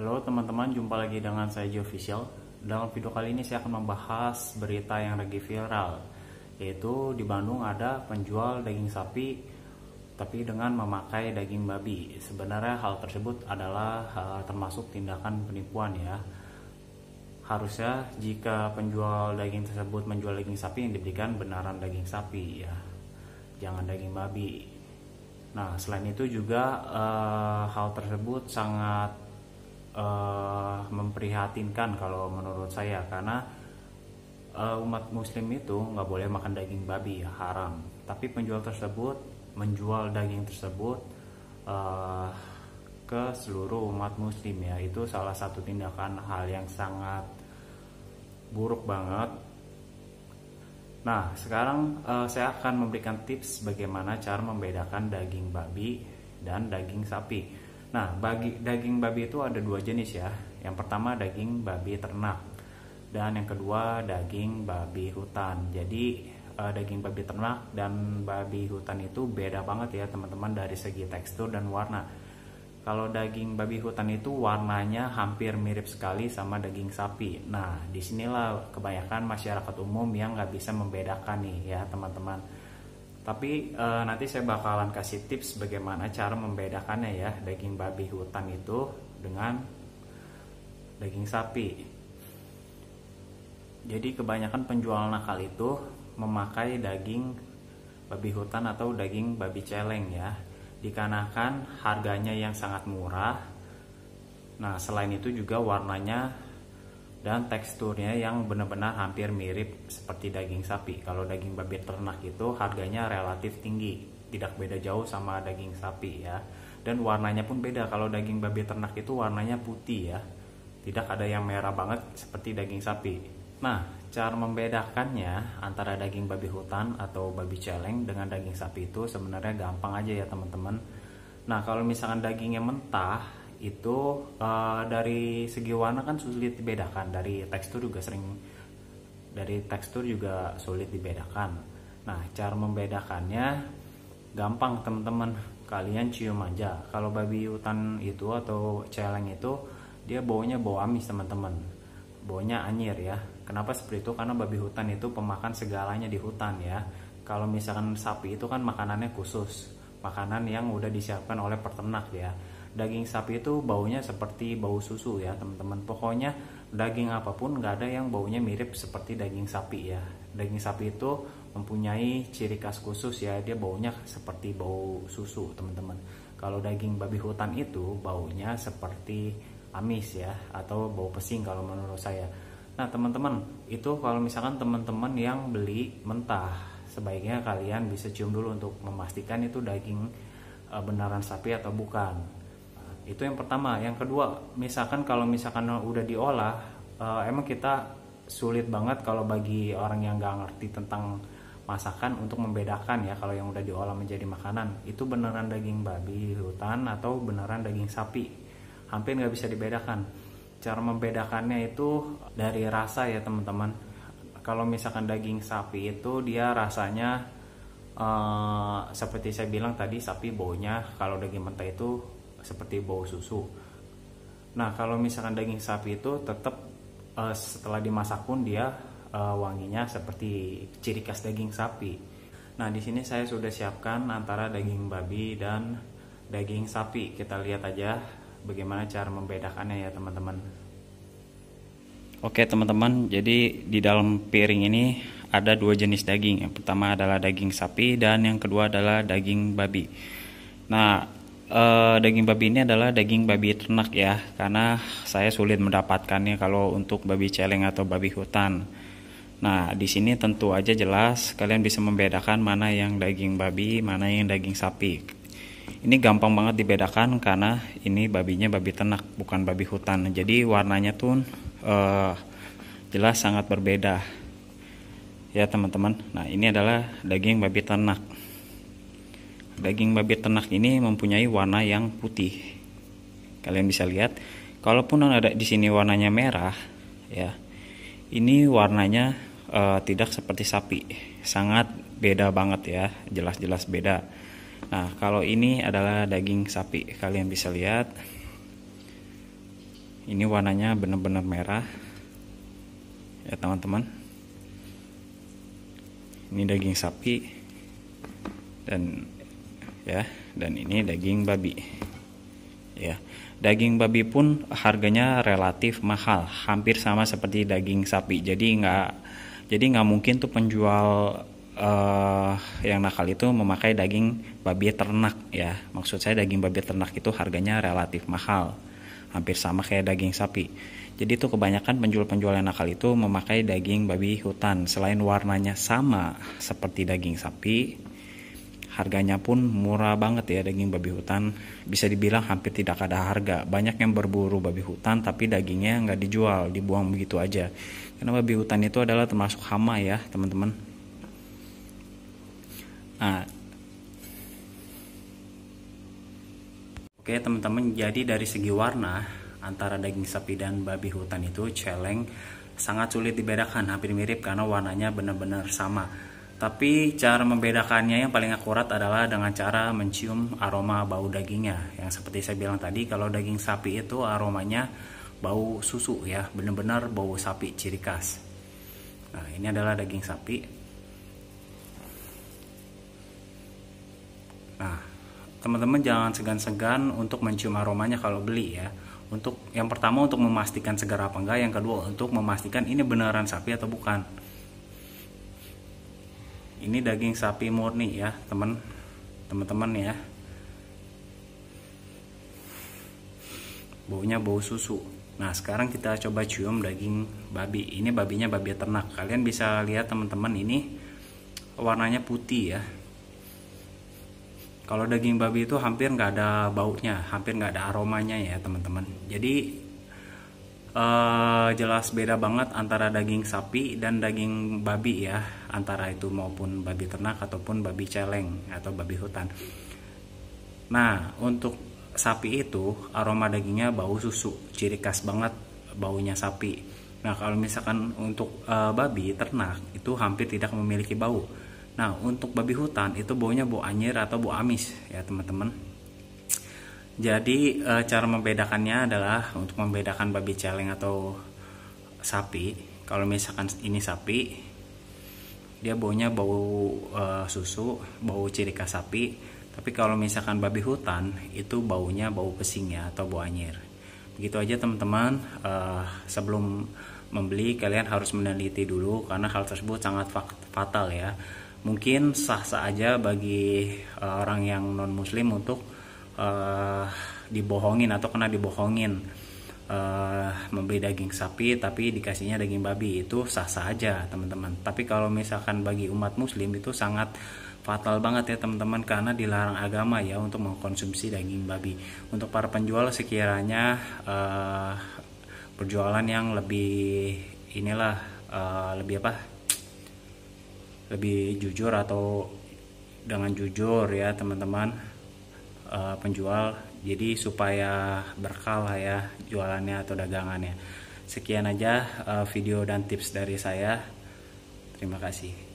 Halo teman-teman, jumpa lagi dengan saya Joe Official. Dalam video kali ini saya akan membahas berita yang lagi viral, yaitu di Bandung ada penjual daging sapi tapi dengan memakai daging babi. Sebenarnya hal tersebut adalah termasuk tindakan penipuan ya. Harusnya jika penjual daging tersebut menjual daging sapi, yang diberikan benaran daging sapi ya, jangan daging babi. Nah, selain itu juga hal tersebut sangat memprihatinkan kalau menurut saya, karena umat muslim itu nggak boleh makan daging babi ya, haram. Tapi penjual tersebut menjual daging tersebut ke seluruh umat muslim ya, itu salah satu tindakan hal yang sangat buruk banget. Nah, sekarang saya akan memberikan tips bagaimana cara membedakan daging babi dan daging sapi. Nah, bagi daging babi itu ada dua jenis ya. Yang pertama daging babi ternak, dan yang kedua daging babi hutan. Jadi daging babi ternak dan babi hutan itu beda banget ya teman-teman, dari segi tekstur dan warna. Kalau daging babi hutan itu warnanya hampir mirip sekali sama daging sapi. Nah, disinilah kebanyakan masyarakat umum yang nggak bisa membedakan nih ya teman-teman. Tapi nanti saya bakalan kasih tips bagaimana cara membedakannya ya, daging babi hutan itu dengan daging sapi. Jadi kebanyakan penjual nakal itu memakai daging babi hutan atau daging babi celeng ya, dikarenakan harganya yang sangat murah. Nah, selain itu juga warnanya dan teksturnya yang benar-benar hampir mirip seperti daging sapi. Kalau daging babi ternak itu harganya relatif tinggi, tidak beda jauh sama daging sapi ya. Dan warnanya pun beda. Kalau daging babi ternak itu warnanya putih ya, tidak ada yang merah banget seperti daging sapi. Nah, cara membedakannya antara daging babi hutan atau babi celeng dengan daging sapi itu sebenarnya gampang aja ya teman-teman. Nah, kalau misalkan dagingnya mentah itu dari segi warna kan sulit dibedakan, dari tekstur juga sulit dibedakan. Nah, cara membedakannya gampang teman-teman, kalian cium aja. Kalau babi hutan itu atau celeng itu dia baunya bau amis teman-teman, baunya anyir ya. Kenapa seperti itu? Karena babi hutan itu pemakan segalanya di hutan ya. Kalau misalkan sapi itu kan makanannya khusus, makanan yang udah disiapkan oleh peternak ya. Daging sapi itu baunya seperti bau susu ya teman-teman. Pokoknya daging apapun nggak ada yang baunya mirip seperti daging sapi ya. Daging sapi itu mempunyai ciri khas khusus ya, dia baunya seperti bau susu teman-teman. Kalau daging babi hutan itu baunya seperti amis ya, atau bau pesing kalau menurut saya. Nah teman-teman, itu kalau misalkan teman-teman yang beli mentah, sebaiknya kalian bisa cium dulu untuk memastikan itu daging benaran sapi atau bukan. Itu yang pertama. Yang kedua, kalau misalkan udah diolah, emang kita sulit banget kalau bagi orang yang nggak ngerti tentang masakan untuk membedakan ya, kalau yang udah diolah menjadi makanan itu beneran daging babi hutan atau beneran daging sapi. Hampir nggak bisa dibedakan. Cara membedakannya itu dari rasa ya teman-teman. Kalau misalkan daging sapi itu dia rasanya seperti saya bilang tadi, sapi baunya, kalau daging mentah itu seperti bau susu. Nah, kalau misalkan daging sapi itu tetap setelah dimasak pun dia wanginya seperti ciri khas daging sapi. Nah, di sini saya sudah siapkan antara daging babi dan daging sapi. Kita lihat aja bagaimana cara membedakannya ya teman-teman. Oke teman-teman, jadi di dalam piring ini ada dua jenis daging. Yang pertama adalah daging sapi dan yang kedua adalah daging babi. Nah, daging babi ini adalah daging babi ternak ya, karena saya sulit mendapatkannya kalau untuk babi celeng atau babi hutan. Nah, di sini tentu aja jelas kalian bisa membedakan mana yang daging babi, mana yang daging sapi. Ini gampang banget dibedakan karena ini babinya babi ternak, bukan babi hutan. Jadi warnanya tuh jelas sangat berbeda ya teman-teman. Nah, ini adalah daging babi ternak. Daging babi ternak ini mempunyai warna yang putih. Kalian bisa lihat, kalaupun ada di sini warnanya merah, ya, ini warnanya tidak seperti sapi, sangat beda banget ya, jelas-jelas beda. Nah, kalau ini adalah daging sapi, kalian bisa lihat Ini warnanya benar-benar merah ya teman-teman. Ini daging sapi dan ini daging babi ya. Daging babi pun harganya relatif mahal, hampir sama seperti daging sapi. Jadi nggak mungkin tuh penjual yang nakal itu memakai daging babi ternak ya. Maksud saya daging babi ternak itu harganya relatif mahal, hampir sama kayak daging sapi. Jadi tuh kebanyakan penjual-penjual yang nakal itu memakai daging babi hutan. Selain warnanya sama seperti daging sapi, harganya pun murah banget ya daging babi hutan. Bisa dibilang hampir tidak ada harga. Banyak yang berburu babi hutan tapi dagingnya nggak dijual, dibuang begitu aja. Karena babi hutan itu adalah termasuk hama ya teman-teman. Nah, oke teman-teman, jadi dari segi warna antara daging sapi dan babi hutan itu celeng sangat sulit dibedakan, hampir mirip karena warnanya benar-benar sama. Tapi cara membedakannya yang paling akurat adalah dengan cara mencium aroma bau dagingnya. Yang seperti saya bilang tadi, kalau daging sapi itu aromanya bau susu ya, benar-benar bau sapi ciri khas. Nah, ini adalah daging sapi. Nah, teman-teman jangan segan-segan untuk mencium aromanya kalau beli ya. Untuk yang pertama untuk memastikan segar apa enggak, yang kedua untuk memastikan ini beneran sapi atau bukan. Ini daging sapi murni ya, teman-teman ya. Baunya bau susu. Nah, sekarang kita coba cium daging babi. Ini babinya babi ternak. Kalian bisa lihat teman-teman, ini warnanya putih ya. Kalau daging babi itu hampir nggak ada baunya, hampir nggak ada aromanya ya teman-teman. Jadi jelas beda banget antara daging sapi dan daging babi ya, antara itu maupun babi ternak ataupun babi celeng atau babi hutan. Nah, untuk sapi itu aroma dagingnya bau susu, ciri khas banget baunya sapi. Nah, kalau misalkan untuk babi ternak itu hampir tidak memiliki bau. Nah, untuk babi hutan itu baunya bau anyir atau bau amis ya teman-teman. Jadi cara membedakannya adalah untuk membedakan babi celeng atau sapi. Kalau misalkan ini sapi, dia baunya bau susu, bau ciri khas sapi. Tapi kalau misalkan babi hutan itu baunya bau pesing ya atau bau anyir. Begitu aja teman-teman. Sebelum membeli kalian harus meneliti dulu karena hal tersebut sangat fatal ya. Mungkin sah-sah aja bagi orang yang non muslim untuk dibohongin atau kena dibohongin membeli daging sapi tapi dikasihnya daging babi, itu sah-sah aja teman-teman. Tapi kalau misalkan bagi umat muslim itu sangat fatal banget ya teman-teman, karena dilarang agama ya untuk mengkonsumsi daging babi. Untuk para penjual sekiranya berjualan yang lebih lebih jujur atau dengan jujur ya teman-teman, penjual, jadi supaya berkah lah ya jualannya atau dagangannya. Sekian aja video dan tips dari saya. Terima kasih.